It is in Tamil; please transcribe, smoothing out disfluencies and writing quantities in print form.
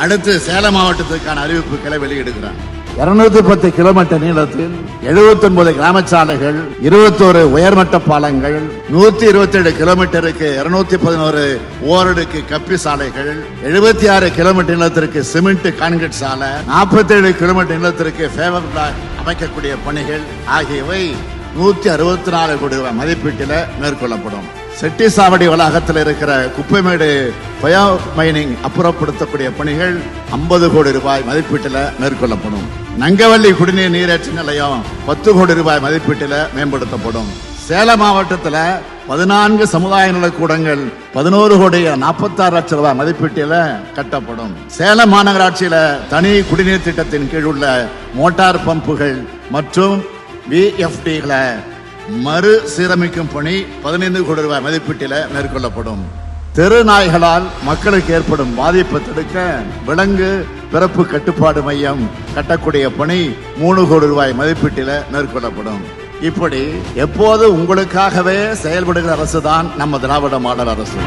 அடுத்து சேலம் மாவட்டத்துக்கான அறிவிப்புகளை வெளியிடுகிறார். 210 கிலோமீட்டர் நீளத்தில் 79 கிராம சாலைகள், 21 உயர்மட்ட பாலங்கள், 127 கிலோமீட்டருக்கு 211 ஓரடுக்கு கப்பி சாலைகள், 76 கிலோமீட்டர் நீளத்திற்கு சிமெண்ட் கான்கிரீட் சாலை, 47 கிலோமீட்டர் நீளத்திற்கு ஃபேவர் பிளாக் அமைக்கக்கூடிய பணிகள் ஆகியவை 164 கோடி ரூபாய் மதிப்பீட்டில் மேற்கொள்ளப்படும். செட்டிசாவடி வளாகத்தில் இருக்கிற குப்பைமேடு பயோ மைனிங் அப்புறப்படுத்தக்கூடிய பணிகள் 50 கோடி ரூபாய் மதிப்பீட்டில் மேற்கொள்ளப்படும். நங்கவள்ளி குடிநீர் நீரேற்று நிலையம் 10 கோடி ரூபாய் மதிப்பீட்டில் மேம்படுத்தப்படும். சேலம் மாவட்டத்தில் 14 சமுதாய நலக்கூடங்கள் 11 கோடி 46 லட்சம் ரூபாய் மதிப்பீட்டில் கட்டப்படும். சேலம் மாநகராட்சியில தனி குடிநீர் திட்டத்தின் கீழ் உள்ள மோட்டார் பம்புகள் மற்றும் VFDகளை மறு சீரமைக்கும் பணி 15 கோடி ரூபாய் மதிப்பீட்டில் மேற்கொள்ளப்படும். தெரு நாய்களால் மக்களுக்கு ஏற்படும் பாதிப்பை தடுக்க விலங்கு பிறப்பு கட்டுப்பாடு மையம் கட்டக்கூடிய பணி 3 கோடி ரூபாய் மதிப்பீட்டில் மேற்கொள்ளப்படும். இப்படி எப்போது உங்களுக்காகவே செயல்படுகிற அரசு தான் நம்ம திராவிட மாடல் அரசு.